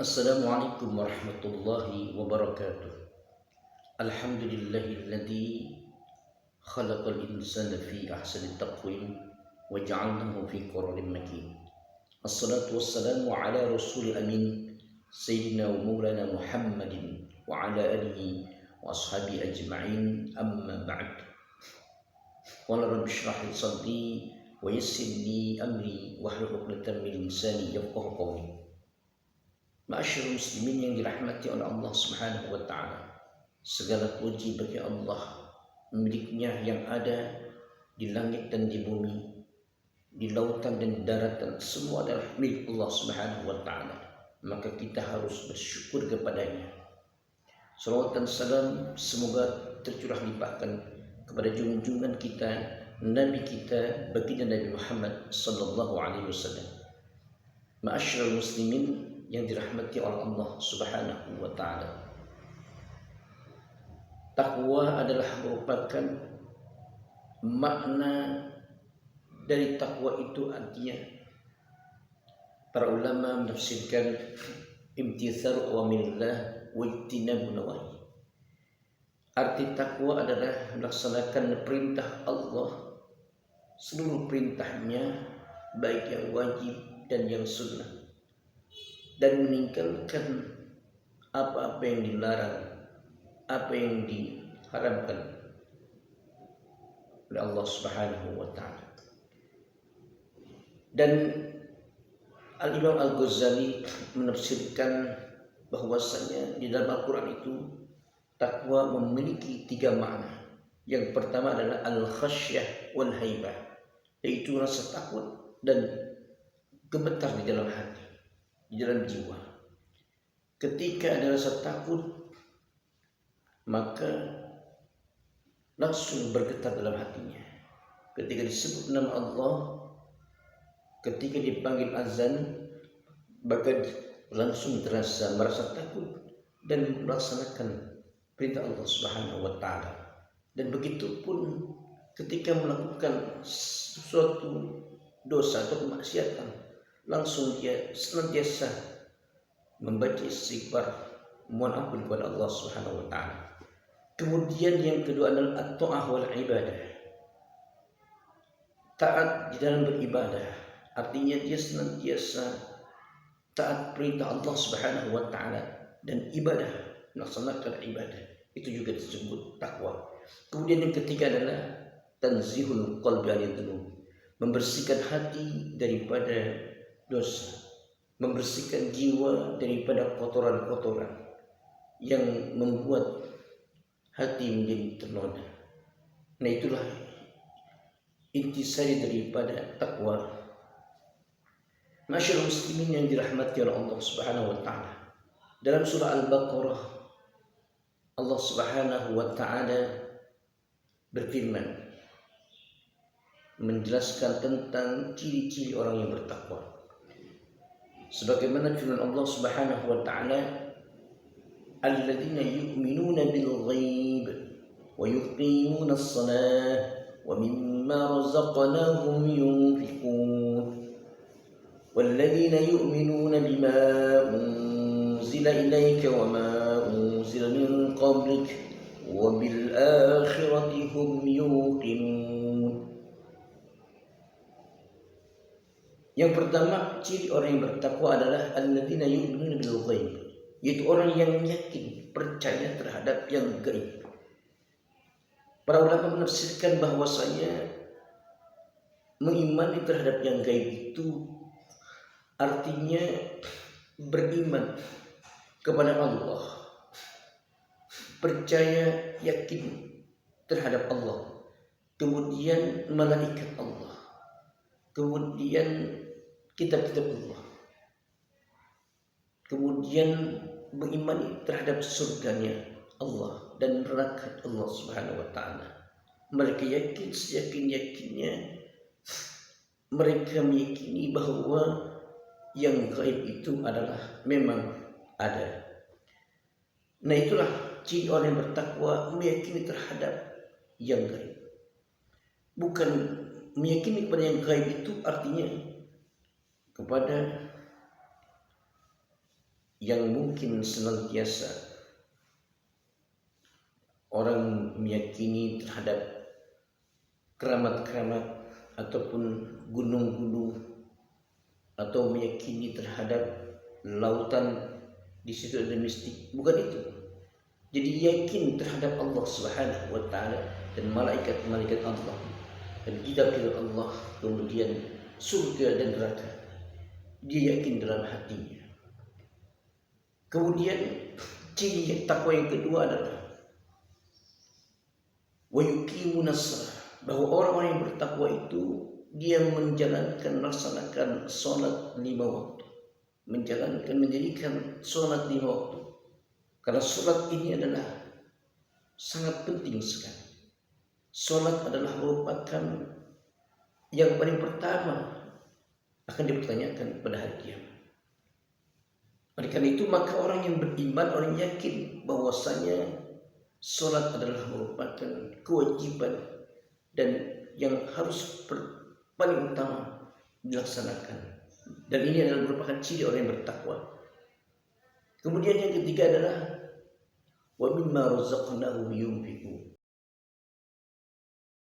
Assalamualaikum warahmatullahi wabarakatuh. Alhamdulillahilladzi khalaqal insana fi ahsani taqwim wa ja'alnahu fi qararin makin. Assalatu wassalamu ala rasulil amin sayyidina wa maulana Muhammadin wa ala alihi wa ashabi ajma'in, amma ba'd. Qala rabbi shrah li sadri wa yassir li amri wahlul 'uqdatam min lisani yafqahu qawli. Ma'asyiral muslimin yang dirahmati oleh Allah Subhanahu wa taala. Segala puji bagi Allah, miliknya yang ada di langit dan di bumi, di lautan dan di daratan, semua adalah milik Allah Subhanahu wa taala. Maka kita harus bersyukur kepadanya. Salawat dan salam semoga tercurah limpahkan kepada junjungan kita, Nabi kita, baginda Nabi Muhammad sallallahu alaihi wasallam. Ma'asyiral muslimin yang dirahmati oleh Allah Subhanahu wa taala. Takwa adalah merupakan makna dari takwa itu, artinya para ulama menafsirkan imtithal awamirillah wa ijtinabun nawahi. Arti takwa adalah melaksanakan perintah Allah, seluruh perintahnya, baik yang wajib dan yang sunnah, dan meninggalkan apa-apa yang dilarang, apa yang diharamkan oleh Allah Subhanahu wa taala. Dan Al-Imam Al-Ghazali menafsirkan bahwasanya di dalam Al-Quran itu takwa memiliki 3 makna. Yang pertama adalah al-khasyah wal haibah, yaitu rasa takut dan gemetar di dalam hati, di dalam jiwa. Ketika ada rasa takut, maka langsung bergetar dalam hatinya. Ketika disebut nama Allah, ketika dipanggil azan, maka langsung terasa merasa takut dan melaksanakan perintah Allah Subhanahu wa taala. Dan begitu pun ketika melakukan suatu dosa atau kemaksiatan, langsung dia senantiasa membaca istighfar, mohon ampun kepada Allah Subhanahu wa taala. Kemudian yang kedua adalah at-ta'ah wal ibadah. Taat di dalam beribadah, artinya dia senantiasa taat perintah Allah Subhanahu wa taala dan ibadah, melaksanakan ibadah. Itu juga disebut takwa. Kemudian yang ketiga adalah tanzihul qalbi anil dzunub, membersihkan hati daripada dosa, membersihkan jiwa daripada kotoran-kotoran yang membuat hati menjadi ternoda. Nah, itulah intisari daripada takwa. Masyaallah muslimin yang dirahmati oleh Allah Subhanahu wa taala. Dalam surah Al-Baqarah, Allah Subhanahu wa taala berfirman menjelaskan tentang ciri-ciri orang yang bertakwa. Sebagaimana firman Allah Subhanahu wa taala, alladzina yu'minuna bil ghaib wa yuqimuna as-salah wa mimma razaqnahum yunfiqun walladzina yu'minuna bima unzila ilayka wa ma unzila min qablik wa bil akhirati hum yuqinun. Yang pertama, ciri orang yang bertakwa adalah alladzina yu'minuna bil ghaib, yaitu orang yang yakin, percaya terhadap yang gaib. Para ulama menafsirkan bahwasanya mengimani terhadap yang gaib itu artinya beriman kepada Allah, percaya yakin terhadap Allah, kemudian malaikat Allah, kemudian kitab-kitab Allah, kemudian beriman terhadap surganya Allah dan neraka Allah Subhanahu wa taala. Mereka yakin seyakin-yakinnya, mereka meyakini bahwa yang gaib itu adalah memang ada. Nah, itulah ciri orang yang bertakwa, meyakini terhadap yang gaib. Bukan meyakini kepada yang gaib itu artinya kepada yang mungkin senantiasa orang meyakini terhadap keramat-keramat ataupun gunung-gunung, atau meyakini terhadap lautan di situ ada mistik. Bukan itu. Jadi yakin terhadap Allah Subhanahu wa taala dan malaikat-malaikat Allah dan kitab-kitab Allah, kemudian surga dan neraka. Dia yakin dalam hatinya. Kemudian ciri takwa yang kedua adalah wa yuqimunas shalah, bahwa orang-orang yang bertakwa itu dia melaksanakan sholat 5 waktu, mendirikan sholat 5 waktu. Karena sholat ini adalah sangat penting sekali. Sholat adalah merupakan yang paling pertama akan dipertanyakan pada hari kiamat. Oleh karena itu maka orang yang beriman, orang yang yakin bahwasanya sholat adalah merupakan kewajiban dan yang harus paling utama dilaksanakan. Dan ini adalah merupakan ciri orang yang bertakwa. Kemudian yang ketiga adalah wa mimma razaqnahum yunfiqun,